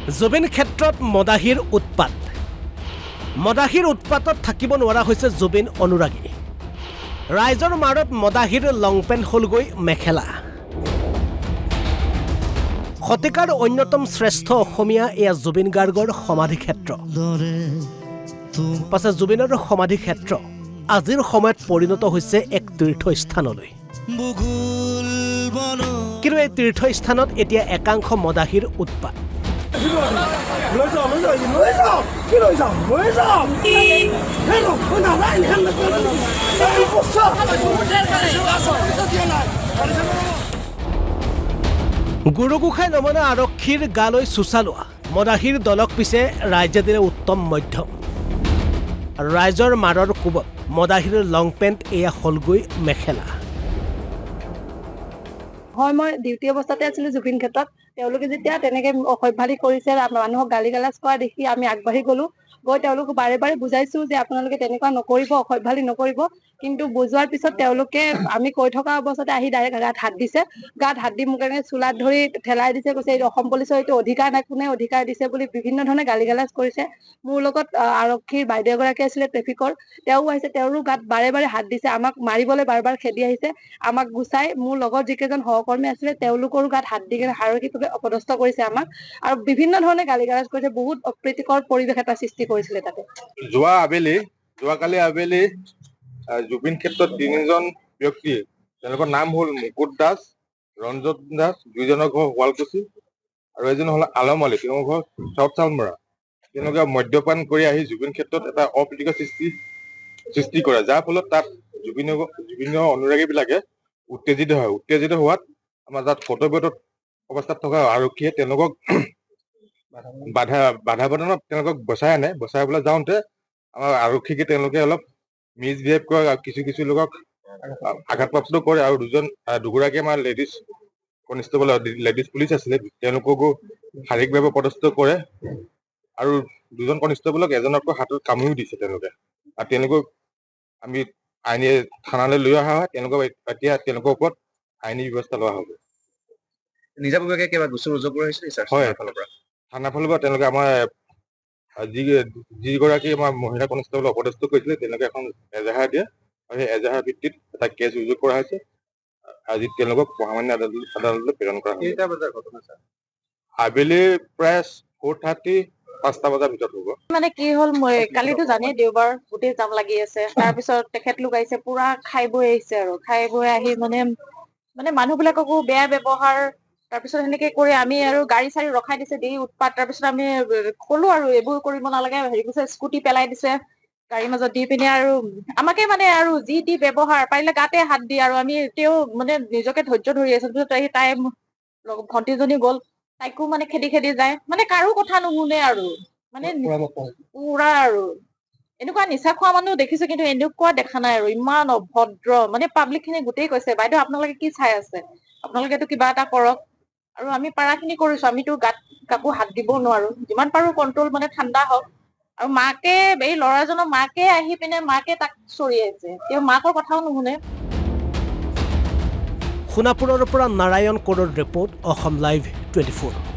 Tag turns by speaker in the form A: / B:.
A: জুবিন ক্ষেত্ৰত মদাহীৰ উৎপাত মদাহীৰ উৎপাতত থাকিব নোৱাৰা হৈছে জুবিন অনুৰাগী ৰাইজৰ মাৰত মদাহীৰ লং পেণ্ট হ'লগৈ মেখেলা শতিকাৰ অন্যতম শ্ৰেষ্ঠ অসমীয়া এয়া জুবিন গাৰ্গৰ সমাধি ক্ষেত্ৰ পাছে জুবিনৰ সমাধি ক্ষেত্ৰ আজিৰ সময়ত পৰিণত হৈছে এক তীৰ্থস্থানলৈ কিন্তু এই তীৰ্থস্থানত এতিয়া একাংশ মদাহীৰ উৎপাত গুৰুগোসাঁই নমনা আৰক্ষীৰ গালৈ চোচালোৱা মদাহীৰ দলক পিছে ৰাইজে দিলে উত্তম মধ্যম ৰাইজৰ মাৰৰ কোবত মদাহীৰ লং পেণ্ট এয়া হ'লগৈ মেখেলা
B: হয় মই ডিউটি অৱস্থাতে আছিলো জুবিন ক্ষেত্ৰত তেওঁলোকে যেতিয়া তেনেকে অসভ্যালি কৰিছে মানুহক গালি গালাজ কৰা দেখি আমি আগবাঢ়ি গলো গৈ তেওঁলোকক বাৰে বাৰে বুজাইছো যে আপোনালোকে তেনেকুৱা নকৰিব অসভ্যালি নকৰিব কিন্তু বুজোৱাৰ পিছত তেওঁলোকে আমি কৈ থকা অৱস্থাতে আহি ডাইৰেক্ট গাত হাত দিছে গাত হাত দি মোক এনেকে চোলাত ধৰি ঠেলাই দিছে কৈছে এইটো অসম পুলিচৰ এইটো অধিকাৰ নাই কোনে অধিকাৰ দিছে বুলি বিভিন্ন ধৰণে গালি গালাজ কৰিছে মোৰ লগত আৰক্ষীৰ বাইদেউ এগৰাকী আছিলে ট্ৰেফিকৰ তেওঁ আহিছে তেওঁৰো গাত বাৰে বাৰে হাত দিছে আমাক মাৰিবলৈ বাৰ বাৰ খেদি আহিছে আমাক গুচাই মোৰ লগত যিকেইজন সহকৰ্মী আছিলে তেওঁলোকৰো গাত হাত দি কিনে শাৰীৰিকভাৱে অপদস্থ কৰিছে আমাক আৰু বিভিন্ন ধৰণে গালি গালাজ কৰিছে বহুত অপ্ৰীতিকৰ পৰিৱেশ এটা সৃষ্টি কৰিছিলে তাতে
C: যোৱাকালি আবেলি জুবিন ক্ষেত্ৰত তিনিজন ব্যক্তি তেওঁলোকৰ নাম হ'ল মুকুট দাস ৰঞ্জন দাস দুইজনৰ ঘৰ শুৱালকুছি আৰু এজন হ'ল আলম আলী তেওঁৰ ঘৰ চাউথ চালমৰা তেওঁলোকে মদ্যপান কৰি আহি জুবিন ক্ষেত্ৰত এটা অপ্ৰীতিকৰ সৃষ্টি কৰে যাৰ ফলত তাত জুবিনৰ অনুৰাগী বিলাকে উত্তেজিত হোৱাত আমাৰ তাত কৰ্তব্যৰত অৱস্থাত থকা আৰক্ষীয়ে তেওঁলোকক বাধা প্ৰদানত তেওঁলোকক বচাই আনে বচাই পেলাই যাওঁতে আমাৰ আৰক্ষীকে তেওঁলোকে অলপ মিছবিহেভ কৰে আৰু কিছু লোকক আঘাতপ্ৰাপ্ত কৰে আৰু দুগৰাকী আমাৰ লেডিজ পুলিচ আছিলে তেওঁলোককো শাৰীৰিকভাৱে অপদস্থ কৰে আৰু দুজন কনিষ্টেবলক এজনকৈ হাতত কামুৰিও দিছে তেওঁলোকে আৰু তেওঁলোকক আমি আইনী থানালৈ লৈ অহা হয় এতিয়া তেওঁলোকৰ ওপৰত আইনী ব্যৱস্থা লোৱা হ'ব
D: নিজাববীয়াকে কিবা গোচৰ ৰুজু কৰা হৈছিল
C: হয় থানাৰ ফালৰ পৰা তেওঁলোকে আমাৰ যিগৰাকী আমাৰ মহিলা কনিষ্টেবল অপদস্থ কৰিছিলে তেওঁলোকে এখন এজাহাৰ দিয়ে আৰু সেই এজাহাৰ ভিত্তিত এটা কেছ ৰুজু কৰা হৈছে আজি তেওঁলোকক মহামান্য আদালতলৈ প্ৰেৰণ কৰা হৈছে আবেলি প্ৰায় 4:30 5টা বজাৰ ভিতৰত হ'ব
B: মানে কি হ'ল মই কালিতো জানেই দেওবাৰ গোটেই জাম লাগি আছে তাৰপিছত তেখেতলোক আহিছে পুৰা খাই বৈ আহিছে আৰু খাই বৈ আহি মানে মানুহ বিলাককো বেয়া ব্যৱহাৰ তাৰপিছত সেনেকে কৰি আমি আৰু গাড়ী চাড়ী ৰখাই দিছে দি উৎপাত তাৰপিছত আমি কলো আৰু এইবোৰ কৰিব নালাগে হেৰি কৈছে স্কুটি পেলাই দিছে গাড়ীৰ মাজত দি পিনে আৰু আমাকে মানে আৰু যি টি ব্যৱহাৰ পাৰিলে গাতে হাত দি আৰু আমি তেওঁ মানে নিজকে ধৈৰ্য ধৰি আছো পিছত তাই ভণ্টিজনী গ'ল তাইকো মানে খেদি যায় মানে কাৰো কথা নুশুনে আৰু মানে পুৰা আৰু এনেকুৱা নিচা খোৱা মানুহ দেখিছো কিন্তু এনেকুৱা দেখা নাই আৰু ইমান অভদ্ৰ মানে পাব্লিক খিনি গোটেই কৈছে বাইদেউ আপোনালোকে কি চাই আছে আপোনালোকেতো কিবা এটা কৰক আৰু আমি পাৰাখিনি কৰিছো আমিতো গাত কাকো হাত দিবও নোৱাৰো যিমান পাৰো কণ্ট্ৰল মানে ঠাণ্ডা হওক আৰু মাকে এই ল'ৰাজনৰ মাকে আহি পিনে মাকে তাক চৰিয়াইছে তেওঁ মাকৰ কথাও নুশুনে
A: সোণাপুৰৰ পৰা নাৰায়ণ কোৰৰ ৰিপৰ্ট অসম লাইভ 24